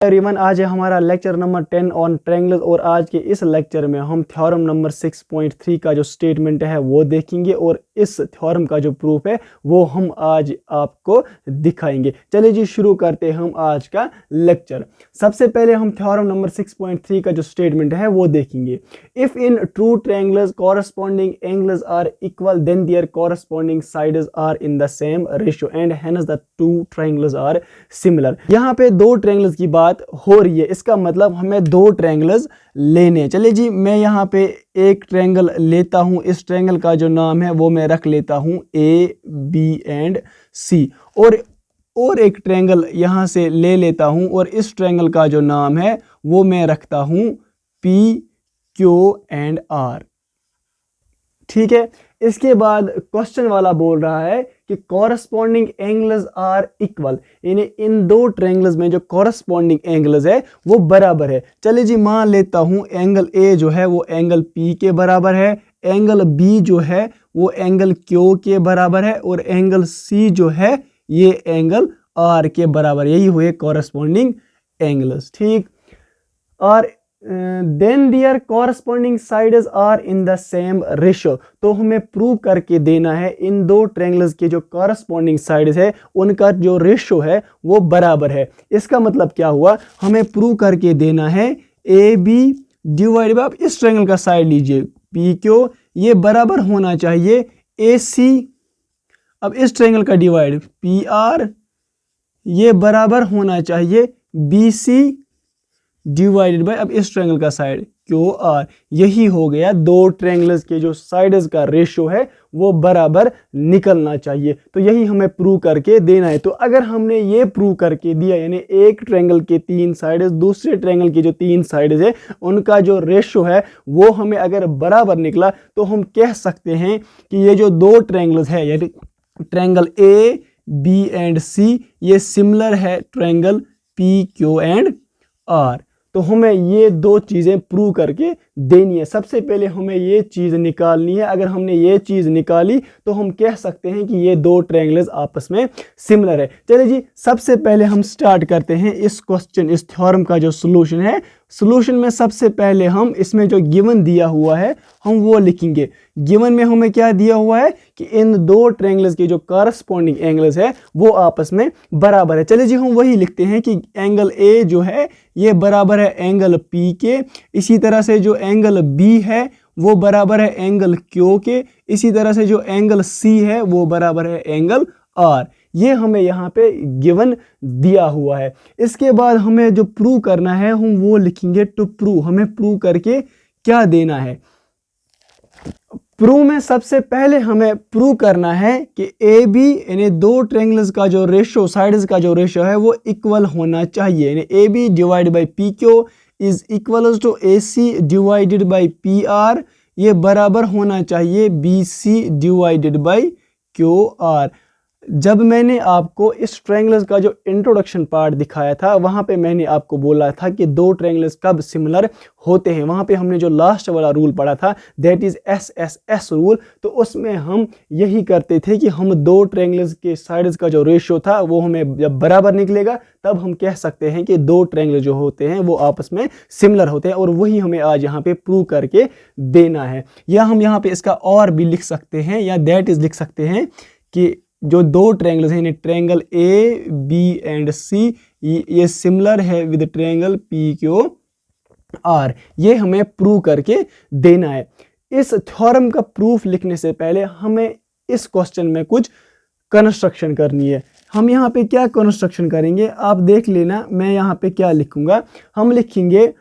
Everyone, आज है हमारा लेक्चर नंबर 10 ऑन ट्रायंगल्स और आज के इस लेक्चर में हम थ्योरम नंबर 6.3 का जो स्टेटमेंट है वो देखेंगे और इस थ्योरम का जो प्रूफ है वो हम आज आपको दिखाएंगे। चलिए जी, शुरू करते हैं हम आज का लेक्चर। सबसे पहले हम थ्योरम नंबर 6.3 का जो स्टेटमेंट है वो देखेंगे। If in two triangles corresponding angles are equal then their corresponding sides are in the same ratio and hence the two triangles are similar. यहाँ पे दो ट्रायंगल्स की बात हो रही है, इसका मतलब हमें दो ट्रायंगल्स लेने। चलिए जी, मैं यहाँ पे एक ट्रायंगल लेता हूँ। इस ट्रायंगल का जो नाम है वो मैं रख लेता हूँ ए बी एंड सी, और एक ट्रायंगल यहाँ से ले लेता हूँ और इस ट्रायंगल का जो नाम है वो मैं रखता हूँ पी क्यू एंड आर। ठीक है, इसके बाद क्वेश्चन वाला बोल रहा है कि कॉरस्पॉन्डिंग एंगल्स आर इक्वल, यानी इन दो ट्रायंगल्स में जो कॉरस्पॉन्डिंग एंगल्स है वो बराबर है। चलिए जी, मान लेता हूं एंगल ए जो है वो एंगल पी के बराबर है, एंगल बी जो है वो एंगल क्यू के बराबर है और एंगल सी जो है ये एंगल आर के बराबर। यही हुए कॉरस्पॉन्डिंग एंगल्स। ठीक, और then their corresponding sides are in the same ratio. तो हमें प्रूव करके देना है इन दो ट्रायंगल्स के जो कॉरस्पॉन्डिंग साइड्स है उनका जो रेशियो है वो बराबर है। इसका मतलब क्या हुआ, हमें प्रूव करके देना है ए बी डिवाइड बाय, आप इस ट्रायंगल का साइड लीजिए पी क्यू, ये बराबर होना चाहिए ए सी। अब इस ट्रायंगल का डिवाइड पी आर, ये बराबर होना चाहिए बी सी डिवाइडेड बाय, अब इस ट्रायंगल का साइड क्यू आर। यही हो गया, दो ट्रायंगल्स के जो साइड्स का रेशियो है वो बराबर निकलना चाहिए। तो यही हमें प्रूव करके देना है। तो अगर हमने ये प्रूव करके दिया, यानी एक ट्रायंगल के तीन साइड्स दूसरे ट्रायंगल के जो तीन साइड्स है उनका जो रेशियो है वो हमें अगर बराबर निकला तो हम कह सकते हैं कि ये जो दो ट्रायंगल्स है, यानी triangle A B and C, ये सिमिलर है triangle P Q and R. तो हमें ये दो चीज़ें प्रूव करके देनी है। सबसे पहले हमें ये चीज़ निकालनी है। अगर हमने ये चीज़ निकाली तो हम कह सकते हैं कि ये दो ट्रायंगल्स आपस में सिमिलर है। चलिए जी, सबसे पहले हम स्टार्ट करते हैं इस क्वेश्चन, इस थ्योरम का जो सॉल्यूशन है। सॉल्यूशन में सबसे पहले हम इसमें जो गिवन दिया हुआ है हम वो लिखेंगे। गिवन में हमें क्या दिया हुआ है कि इन दो ट्रायंगल्स के जो कॉरस्पॉन्डिंग एंगल्स है वो आपस में बराबर है। चलिए जी, हम वही लिखते हैं कि एंगल ए जो है ये बराबर है एंगल पी के, इसी तरह से जो एंगल बी है वो बराबर है एंगल क्यू के, इसी तरह से जो एंगल सी है वो बराबर है एंगल आर। ये हमें यहाँ पे गिवन दिया हुआ है। इसके बाद हमें जो प्रूव करना है हम वो लिखेंगे टू प्रूव। हमें प्रूव करके क्या देना है, प्रूव में सबसे पहले हमें प्रूव करना है कि ए बी यानी दो ट्रायंगल्स का जो रेशियो, साइड्स का जो रेशियो है वो इक्वल होना चाहिए। यानी A B divide by P Q is equal to A C divided by P R, ये बराबर होना चाहिए B C divided by Q R. जब मैंने आपको इस ट्रायंगल्स का जो इंट्रोडक्शन पार्ट दिखाया था वहां पे मैंने आपको बोला था कि दो ट्रायंगल्स कब सिमिलर होते हैं। वहां पे हमने जो लास्ट वाला रूल पढ़ा था that is S S S rule, तो उसमें हम यही करते थे कि हम दो ट्रायंगल्स के साइड्स का जो रेशियो था वो हमें जब बराबर निकलेगा तब हम कह सकते हैं कि दो ट्रायंगल जो होते हैं वो आपस में सिमिलर होते हैं, और वही हमें आज यहाँ पे प्रूव करके देना है। या हम यहाँ पे इसका और भी लिख सकते हैं, या दैट इज लिख सकते हैं कि जो दो ट्रायंगल्स हैं यानी triangle A B and C ये सिमिलर है with triangle P Q are. ये हमें प्रूव करके देना है। इस थ्योरम का प्रूफ लिखने से पहले हमें इस क्वेश्चन में कुछ कंस्ट्रक्शन करनी है। हम यहाँ पे क्या कंस्ट्रक्शन करेंगे आप देख लेना। मैं यहाँ पे क्या लिखूंगा, हम लिखेंगे,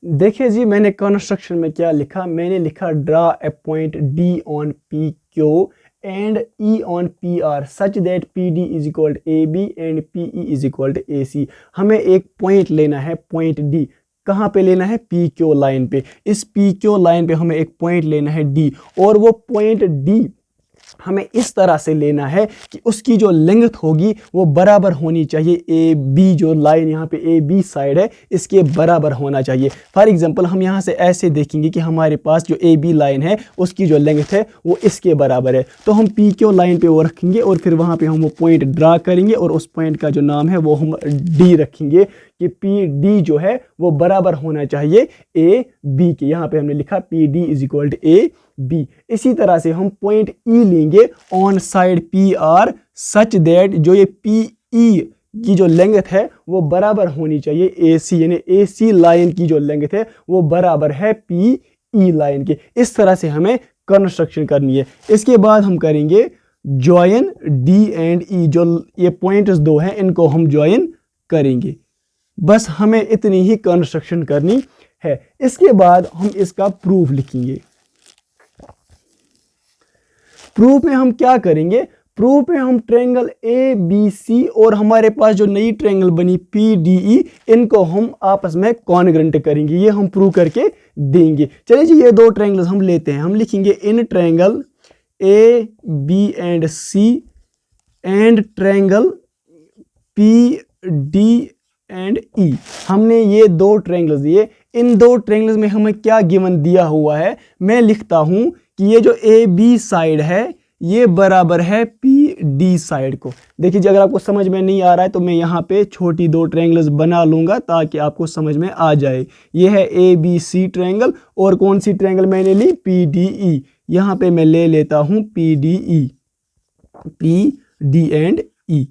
देखिए जी मैंने कंस्ट्रक्शन में क्या लिखा, मैंने लिखा draw a point D on P Q and E on P R such that P D is equal to A B and P E is equal to A C. हमें एक पॉइंट लेना है, point D. कहाँ पे लेना है, P Q line पे। इस पी क्यू लाइन पे हमें एक पॉइंट लेना है डी, और वो पॉइंट डी हमें इस तरह से लेना है कि उसकी जो लेंथ होगी वो बराबर होनी चाहिए, ए बी जो लाइन यहाँ पे ए बी साइड है इसके बराबर होना चाहिए। फॉर एग्जांपल हम यहाँ से ऐसे देखेंगे कि हमारे पास जो ए बी लाइन है उसकी जो लेंथ है वो इसके बराबर है, तो हम पी क्यू लाइन पे वो रखेंगे और फिर वहाँ पे हम वो पॉइंट ड्रा करेंगे और उस पॉइंट का जो नाम है वो हम डी रखेंगे कि पी डी जो है वो बराबर होना चाहिए ए बी के। यहाँ पे हमने लिखा P D is equal to A B. इसी तरह से हम पॉइंट ई लेंगे on side P R such that जो ये पी ई की जो लेंथ है वो बराबर होनी चाहिए ए सी, यानी ए सी लाइन की जो लेंथ है वो बराबर है पी ई लाइन के। इस तरह से हमें कंस्ट्रक्शन करनी है। इसके बाद हम करेंगे जॉइन डी एंड ई, जो ये पॉइंट्स दो हैं इनको हम जॉइन करेंगे। बस हमें इतनी ही कंस्ट्रक्शन करनी है। इसके बाद हम इसका प्रूफ लिखेंगे। प्रूफ में हम क्या करेंगे, प्रूफ में हम ट्रायंगल ए बी सी और हमारे पास जो नई ट्रायंगल बनी पी डी ई इनको हम आपस में कॉन्ग्रुएंट करेंगे, ये हम प्रूव करके देंगे। चलिए जी, ये दो ट्रायंगल्स हम लेते हैं। हम लिखेंगे in triangle A B and C and triangle P D and E. हमने ये दो ट्रायंगल्स दिए। इन दो ट्रायंगल्स में हमें क्या गिवन दिया हुआ है, मैं लिखता हूं कि ये जो ए बी साइड है ये बराबर है पी डी साइड को। देखिए जी, अगर आपको समझ में नहीं आ रहा है तो मैं यहाँ पे छोटी दो ट्रायंगल्स बना लूंगा ताकि आपको समझ में आ जाए। ये है ए बी सी ट्रायंगल और कौन सी ट्रायंगल मैंने ली, पी डी ई। यहाँ पे मैं ले लेता हूँ P D E, P D and E.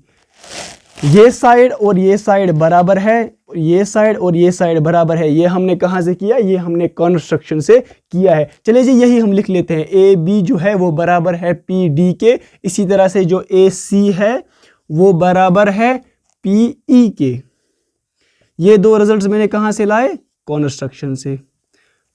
ये साइड और ये साइड बराबर है, ये साइड और ये साइड बराबर है। ये हमने कहाँ से किया, ये हमने कंस्ट्रक्शन से किया है। चलिए जी, यही हम लिख लेते हैं। ए बी जो है वो बराबर है पी डी के। इसी तरह से जो ए सी है वो बराबर है पी ई के। ये दो रिजल्ट्स मैंने कहाँ से लाए, कंस्ट्रक्शन से।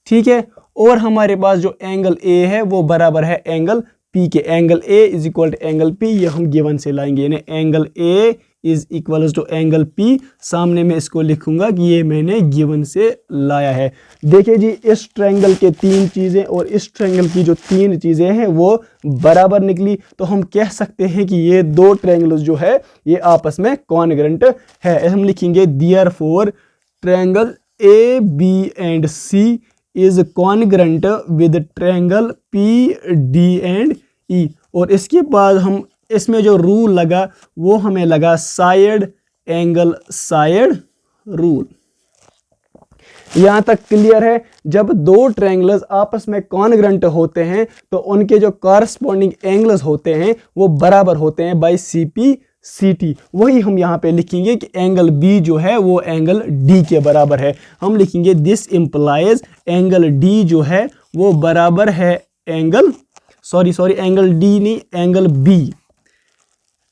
ठीक है, और हमारे पास जो एंगल ए है वो बराबर है एंगल पी के। Angle A is equal to angle P, ये हम गिवन से लाएंगे, यानी angle A is equal to angle P. सामने में इसको लिखूंगा कि ये मैंने गिवन से लाया है। देखिए जी, इस ट्रायंगल के तीन चीजें और इस ट्रायंगल की जो तीन चीजें हैं वो बराबर निकली, तो हम कह सकते हैं कि ये दो ट्रायंगल्स जो है ये आपस में कॉन्ग्रुएंट है। हम लिखेंगे therefore triangle A B and C is congruent with triangle P D and E. और इसके बाद हम इसमें जो रूल लगा वो हमें लगा साइड एंगल साइड रूल। यहां तक क्लियर है। जब दो ट्रायंगल्स आपस में कॉन्ग्रुएंट होते हैं तो उनके जो कॉरस्पॉन्डिंग एंगल्स होते हैं वो बराबर होते हैं by C P C T. वही हम यहाँ पे लिखेंगे कि एंगल बी जो है वो एंगल डी के बराबर है। हम लिखेंगे दिस इंप्लाइज एंगल डी जो है वो बराबर है एंगल एंगल डी नहीं, एंगल बी।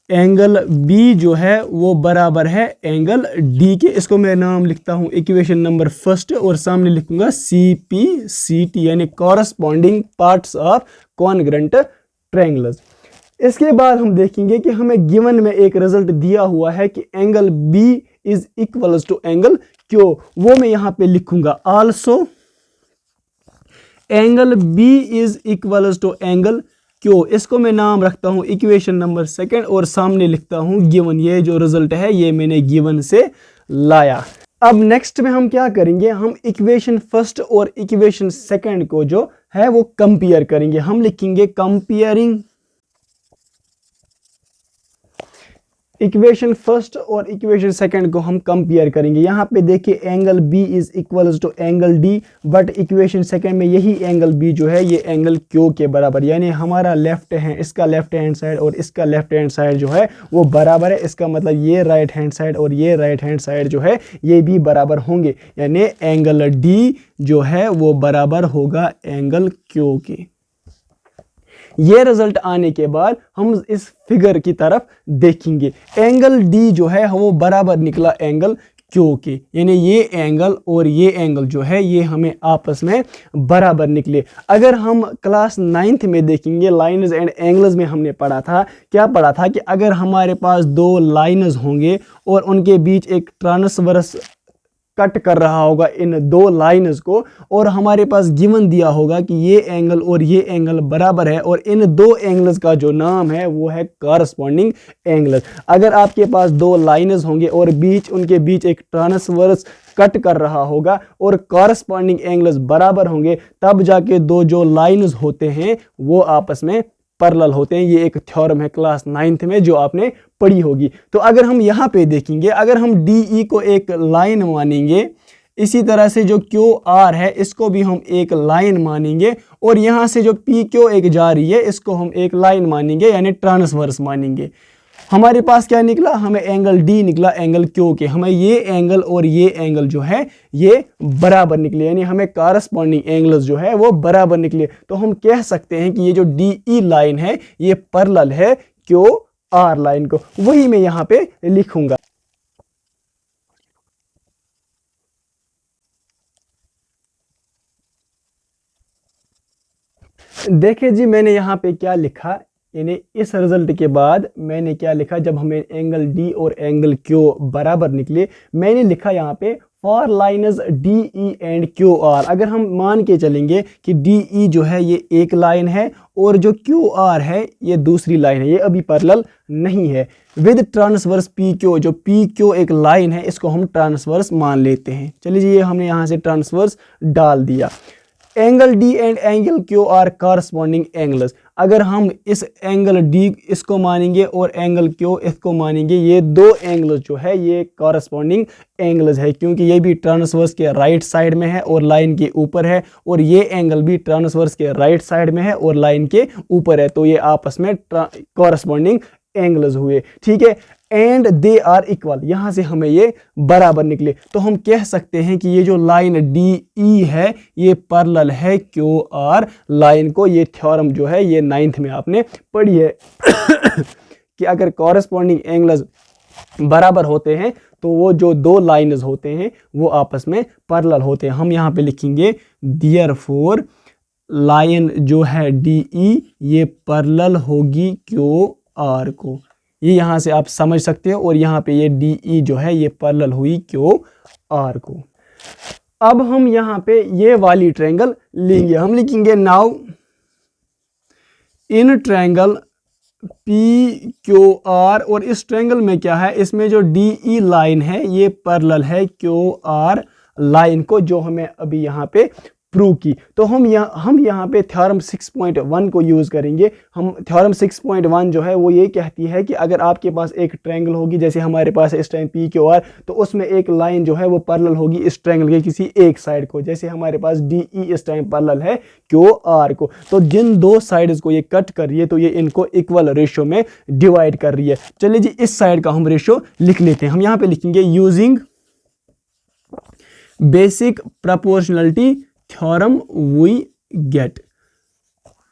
एंगल बी जो है वो बराबर है एंगल डी के। इसको मैं नाम लिखता हूं इक्वेशन नंबर फर्स्ट और सामने लिखूंगा सी पी सी टी, यानी corresponding parts of congruent triangles. इसके बाद हम देखेंगे कि हमें गिवन में एक रिजल्ट दिया हुआ है कि angle B is equal to angle Q. वो मैं यहां पे लिखूंगा also angle B is equal to angle Q. इसको मैं नाम रखता हूं इक्वेशन नंबर सेकंड और सामने लिखता हूं गिवन। ये जो रिजल्ट है ये मैंने गिवन से लाया। अब नेक्स्ट में हम क्या करेंगे, हम इक्वेशन फर्स्ट और इक्वेशन सेकंड को जो है वो कंपेयर करेंगे। हम लिखेंगे कंपेयरिंग इक्वेशन फर्स्ट और इक्वेशन सेकंड को हम कंपेयर करेंगे। यहाँ पे देखिए angle B is equal to angle D, but equation second में यही एंगल बी जो है ये एंगल क्यू के बराबर, यानी हमारा लेफ्ट है इसका लेफ्ट हैंड साइड और इसका लेफ्ट हैंड साइड जो है वो बराबर है। इसका मतलब ये राइट हैंड साइड और ये राइट हैंड साइड जो है ये भी बराबर होंगे, यानी एंगल डी जो है वो बराबर होगा एंगल क्यू के। ये रिजल्ट आने के बाद हम इस फिगर की तरफ देखेंगे। एंगल डी जो है वो बराबर निकला एंगल क्यू के, यानी ये एंगल और ये एंगल जो है ये हमें आपस में बराबर निकले। अगर हम क्लास 9th में देखेंगे लाइन्स एंड एंगल्स में हमने पढ़ा था, क्या पढ़ा था कि अगर हमारे पास दो लाइन्स होंगे और उनके बीच एक ट्रांसवर्स कट कर रहा होगा इन दो लाइन्स को, और हमारे पास गिवन दिया होगा कि ये एंगल और ये एंगल बराबर है, और इन दो एंगल्स का जो नाम है वो है कॉरस्पॉन्डिंग एंगल्स। अगर आपके पास दो लाइन्स होंगे और उनके बीच एक ट्रांसवर्स कट कर रहा होगा और कॉरस्पॉन्डिंग एंगल्स बराबर होंगे, तब जाके दो जो लाइन्स होते हैं वो आपस में पैरेलल होते हैं। ये एक थ्योरम है क्लास 9th में जो आपने पढ़ी होगी। तो अगर हम यहाँ पे देखेंगे, अगर हम DE को एक लाइन मानेंगे, इसी तरह से जो QR है इसको भी हम एक लाइन मानेंगे, और यहाँ से जो PQ एक जा रही है इसको हम एक लाइन मानेंगे, यानी ट्रांसवर्स मानेंगे। हमारे पास क्या निकला? हमें एंगल D निकला एंगल Q के। हमें ये एंगल और ये एंगल जो है ये बराबर निकले, यानी हमें कॉरस्पॉन्डिंग एंगल्स जो है वो बराबर निकले। तो हम कह सकते हैं कि ये जो DE लाइन है ये पैरेलल है QR लाइन को। वही मैं यहाँ पे लिखूंगा। देखिए जी, मैंने यहाँ पे क्या लिखा, यानी इस रिजल्ट के बाद मैंने क्या लिखा, जब हमें एंगल D और एंगल Q बराबर निकले, मैंने लिखा यहाँ पे for lines DE and QR। अगर हम मान के चलेंगे कि DE जो है ये एक लाइन है और जो QR है ये दूसरी लाइन है, ये अभी पैरेलल नहीं है, विद ट्रांसवर्स PQ, जो PQ एक लाइन है इसको हम ट्रांसवर्स मान लेते हैं। चलिए जी, ये हमने यहाँ से ट्रांसवर्स डाल दिया। Angle D and angle Q are corresponding angles. अगर हम इस एंगल D इसको मानेंगे और एंगल Q इसको मानेंगे, ये दो एंगल्स जो है ये कॉरस्पॉन्डिंग एंगल्स है, क्योंकि ये भी ट्रांसवर्स के राइट साइड में है और लाइन के ऊपर है, और ये एंगल भी ट्रांसवर्स के राइट साइड में है और लाइन के ऊपर है, तो ये आपस में कॉरस्पॉन्डिंग एंगल्स हुए। ठीक है, एंड दे आर इक्वल, यहां से हमें ये बराबर निकले। तो हम कह सकते हैं कि ये जो लाइन DE है ये पैरेलल है QR लाइन को। ये थ्योरम जो है ये 9th में आपने पढ़ी है कि अगर कॉरस्पॉन्डिंग एंगल्स बराबर होते हैं तो वो जो दो लाइन्स होते हैं वो आपस में पैरेलल होते हैं। हम यहाँ पे लिखेंगे देयरफॉर लाइन जो है DE ये पैरेलल होगी QR को। ये यहाँ से आप समझ सकते हो, और यहाँ पे ये DE जो है ये पैरेलल हुई QR को। अब हम यहाँ पे ये वाली ट्रायंगल लेंगे, हम लिखेंगे नाउ इन ट्रायंगल PQR, और इस ट्रायंगल में क्या है, इसमें जो DE लाइन है ये पैरेलल है QR लाइन को, जो हमें अभी यहाँ पे प्रूव की। तो हम यहाँ पे थ्योरम 6.1 को यूज़ करेंगे। हम थ्योरम 6.1 जो है वो ये कहती है कि अगर आपके पास एक ट्रायंगल होगी, जैसे हमारे पास इस टाइम PQR, तो उसमें एक लाइन जो है वो पैरेलल होगी इस ट्रायंगल के किसी एक साइड को, जैसे हमारे पास DE इस टाइम पैरेलल है QR को। तो जिन दो साइड्स को ये कट कर रही है तो ये इनको इक्वल रेशियो में डिवाइड कर रही है। चलिए जी, इस साइड का हम रेशियो लिख लेते हैं। हम यहाँ पे लिखेंगे using basic proportionality theorem we get.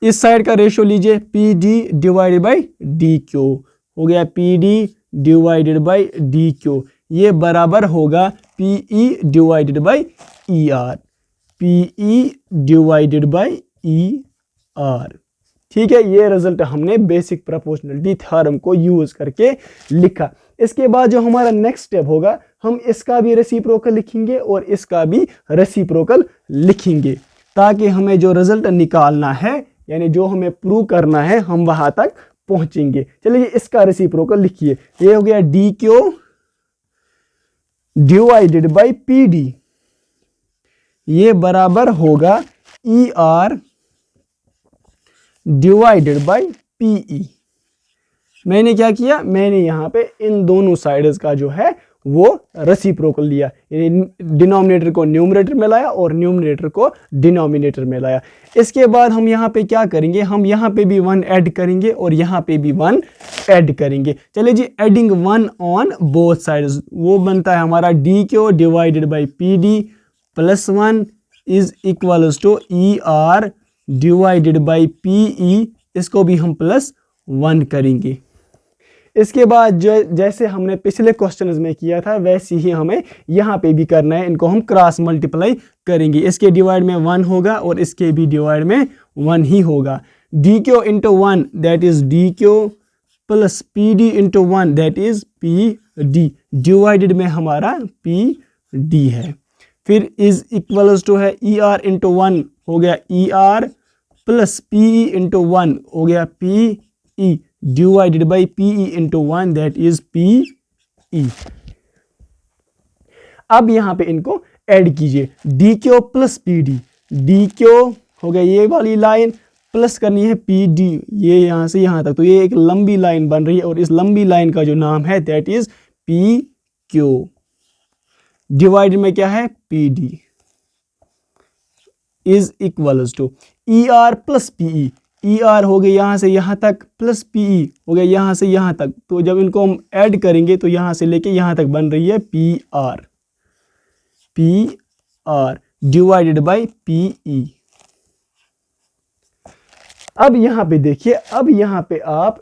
इस साइड का रेशियो लीजिए PD डिवाइडेड बाई DQ हो गया, PD डिवाइडेड बाई DQ, ये बराबर होगा PE divided by ER, PE divided by ER। ठीक है, ये रिजल्ट हमने बेसिक प्रोपोर्शनलिटी थ्योरम को यूज करके लिखा। इसके बाद जो हमारा नेक्स्ट स्टेप होगा, हम इसका भी रेसिप्रोकल लिखेंगे और इसका भी रेसिप्रोकल लिखेंगे, ताकि हमें जो रिजल्ट निकालना है, यानी जो हमें प्रूव करना है, हम वहां तक पहुंचेंगे। चलिए इसका रेसिप्रोकल लिखिए। ये हो गया DQ डिवाइडेड बाई PD, ये बराबर होगा ER डिवाइडेड बाई PE। मैंने क्या किया, मैंने यहाँ पे इन दोनों साइड्स का जो है वो रेसिप्रोकल लिया, यानी डिनोमिनेटर को न्यूमरेटर में लाया और न्यूमरेटर को डिनोमिनेटर में लाया। इसके बाद हम यहाँ पे क्या करेंगे, हम यहाँ पे भी 1 ऐड करेंगे और यहाँ पे भी 1 ऐड करेंगे। चलिए जी, एडिंग 1 ऑन बोथ साइड्स, वो बनता है हमारा DQ divided by PD plus 1 is equals to ER divided by PE, इसको भी हम प्लस 1 करेंगे। इसके बाद जैसे हमने पिछले क्वेश्चंस में किया था वैसे ही हमें यहाँ पे भी करना है, इनको हम क्रॉस मल्टीप्लाई करेंगे। इसके डिवाइड में 1 होगा और इसके भी डिवाइड में 1 ही होगा। DQ into 1 that is DQ plus PD into 1 that is PD divided में हमारा PD डी है। फिर इज इक्वल्स टू है ई आर इंटू वन हो गया ई R plus P E into one हो गया P E divided by P E into one that is P E. अब यहां पे इनको ऐड कीजिए D Q plus P D Q हो गया ये वाली लाइन प्लस करनी है पी डी ये यहां से यहां तक, तो ये एक लंबी लाइन बन रही है और इस लंबी लाइन का जो नाम है that is P Q divide में क्या है P D is equals to E R plus P E R हो गया यहां से यहां तक प्लस पी ई हो गया यहां से यहां तक, तो जब इनको हम ऐड करेंगे तो यहां से लेके यहां तक बन रही है P R divided by P E. अब यहां पे देखिए, अब यहां पे आप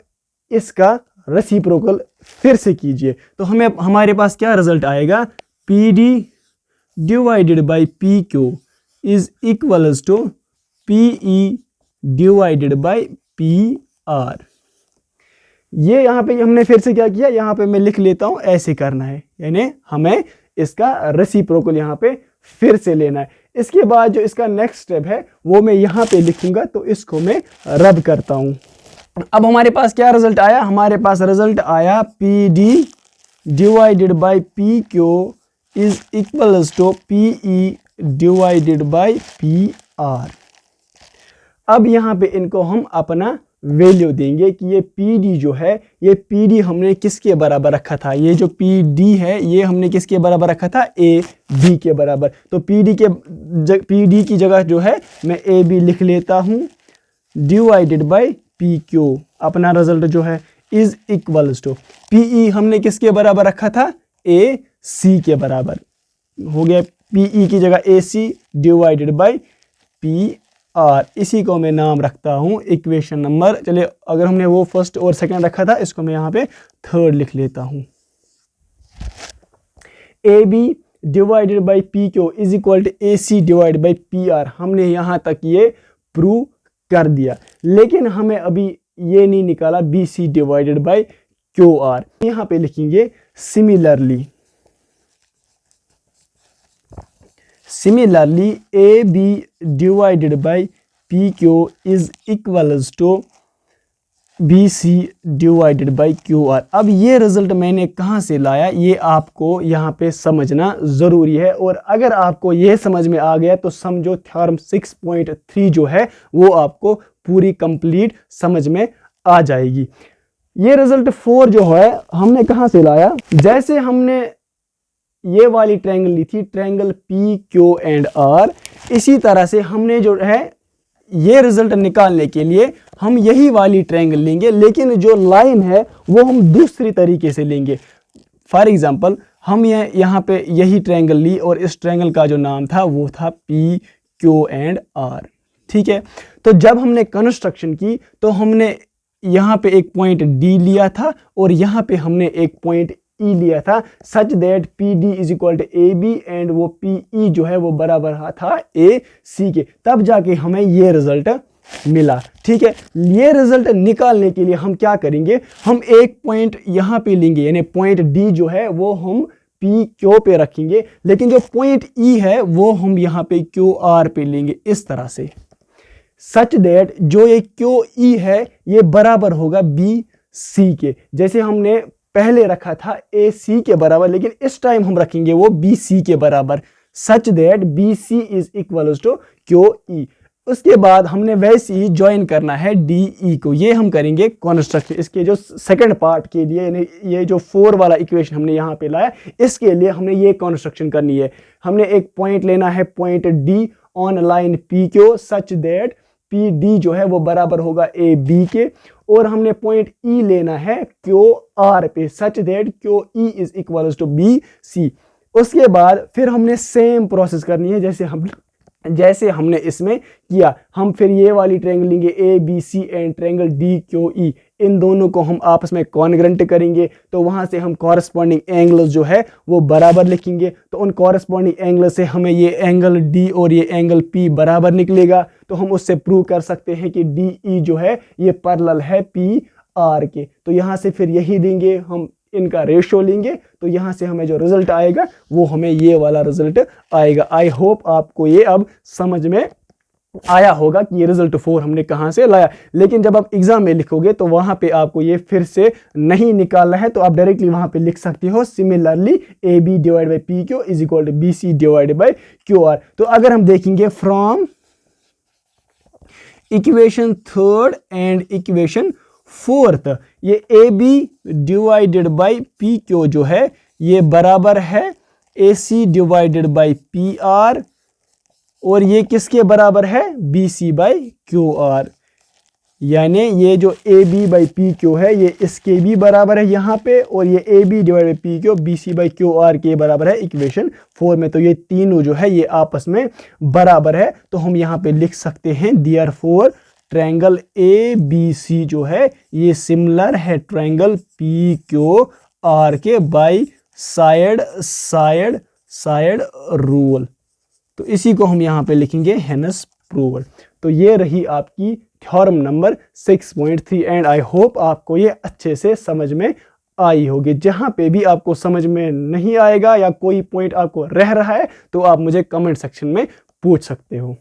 इसका रेसिप्रोकल फिर से कीजिए तो हमें हमारे पास क्या रिजल्ट आएगा P D divided by P Q is equals to P E divided by P R. ये यहां पे हमने फिर से क्या किया, यहां पे मैं लिख लेता हूं, ऐसे करना है, यानी हमें इसका रेसिप्रोकल यहां पे फिर से लेना है। इसके बाद जो इसका नेक्स्ट स्टेप है वो मैं यहां पे लिखूंगा, तो इसको मैं रब करता हूं। अब हमारे पास क्या रिजल्ट आया, हमारे पास रिजल्ट आया P D divided by P Q is equals to P E divided by P R. अब यहां पे इनको हम अपना वैल्यू देंगे कि ये पी डी जो है, ये पी डी हमने किसके बराबर रखा था, ये जो पी डी है ये हमने किसके बराबर रखा था, ए बी के बराबर। तो पी डी की जगह जो है मैं ए बी लिख लेता हूं डिवाइडेड बाई पी क्यू। अपना रिजल्ट जो है is equals to P E हमने किसके बराबर रखा था, ए सी के बराबर हो गया, पी ई की जगह A C divided by P R. इसी को मैं नाम रखता हूं इक्वेशन नंबर, चलिए अगर हमने वो फर्स्ट और सेकंड रखा था इसको मैं यहां पे थर्ड लिख लेता हूं। A B divided by P Q is equal to A C divide by P R. हमने यहां तक ये प्रूव कर दिया, लेकिन हमें अभी ये नहीं निकाला B C divided by Q R. यहां पे लिखेंगे similarly A B divided by P Q is equals to B C divided by Q R. अब ये रिजल्ट मैंने कहाँ से लाया ये आपको यहाँ पे समझना ज़रूरी है, और अगर आपको ये समझ में आ गया तो समझो थ्योरम 6.3 जो है वो आपको पूरी कंप्लीट समझ में आ जाएगी। ये रिजल्ट 4 जो है हमने कहाँ से लाया, जैसे हमने ये वाली ट्रायंगल ली थी, triangle P Q and R, इसी तरह से हमने जो है ये रिजल्ट निकालने के लिए हम यही वाली ट्रायंगल लेंगे, लेकिन जो लाइन है वो हम दूसरी तरीके से लेंगे। फॉर एग्जांपल हम यहाँ पे यही ट्रायंगल ली और इस ट्रायंगल का जो नाम था वो था पी क्यू एंड आर, ठीक है। तो जब हमने कंस्ट्रक्शन की तो हमने यहाँ पे एक पॉइंट डी लिया था और यहाँ पे हमने एक पॉइंट ई लिया था, such that P D is equal to A B and वो पी ई जो है वो बराबर था ए सी के, तब जाके हमें ये रिजल्ट मिला, ठीक है। ये रिजल्ट निकालने के लिए हम क्या करेंगे, हम एक पॉइंट यहाँ पे लेंगे, यानी पॉइंट डी जो है वो हम पी क्यू पे रखेंगे, लेकिन जो पॉइंट ई है वो हम यहाँ पे क्यू आर पे लेंगे इस तरह से, सच दैट जो ये क्यू ई है ये बराबर होगा बी सी के। जैसे हमने पहले रखा था ए सी के बराबर, लेकिन इस टाइम हम रखेंगे वो बी सी के बराबर, such that B C is equal to Q E. उसके बाद हमने वैसे ही ज्वाइन करना है डी ई को, ये हम करेंगे कॉन्स्ट्रक्शन। इसके जो सेकंड पार्ट के लिए, यानी ये जो 4 वाला इक्वेशन हमने यहाँ पे लाया, इसके लिए हमने ये कॉन्स्ट्रक्शन करनी है। हमने एक पॉइंट लेना है point D on line P Q, such that P D जो है वो बराबर होगा ए बी के, और हमने पॉइंट ई लेना है क्यू आर पे, such that Q E is equal to B C. उसके बाद फिर हमने सेम प्रोसेस करनी है जैसे हमने इसमें किया। हम फिर ये वाली ट्रायंगल लेंगे A B C and triangle D Q E, इन दोनों को हम आपस में कॉन्ग्रेंट करेंगे, तो वहां से हम कॉरेस्पॉन्डिंग एंगल्स जो है वो बराबर लिखेंगे। तो उन कॉरेस्पॉन्डिंग एंगल से हमें ये एंगल डी और ये एंगल पी बराबर निकलेगा, तो हम उससे प्रूव कर सकते हैं कि डी ई जो है ये पैरेलल है पी आर के। तो यहाँ से फिर यही देंगे हम इनका रेशियो लेंगे तो यहाँ से हमें जो रिजल्ट आएगा वो हमें ये वाला रिजल्ट आएगा। आई होप आपको ये अब समझ में आया होगा कि ये रिजल्ट 4 हमने कहाँ से लाया। लेकिन जब आप एग्जाम में लिखोगे तो वहां पे आपको ये फिर से नहीं निकालना है, तो आप डायरेक्टली वहां पे लिख सकते हो similarly A B divide by P Q is equal to B C divide by Q R. तो अगर हम देखेंगे from equation third and equation fourth, ये A B divided by P Q जो है ये बराबर है A C divided by P R, और ये किसके बराबर है B C by Q R. यानी ये जो A B by P Q है ये इसके भी बराबर है यहाँ पे, और ये A B divide by P Q B C by Q R के बराबर है इक्वेशन 4 में। तो ये तीनों जो है ये आपस में बराबर है। तो हम यहाँ पे लिख सकते हैं therefore triangle A B C जो है ये सिमिलर है ट्रायंगल पी क्यू आर के by side side side rule. तो इसी को हम यहाँ पे लिखेंगे हेनस प्रूव्ड। तो ये रही आपकी theorem number 6.3 and I hope आपको ये अच्छे से समझ में आई होगी। जहाँ पे भी आपको समझ में नहीं आएगा या कोई पॉइंट आपको रह रहा है तो आप मुझे कमेंट सेक्शन में पूछ सकते हो।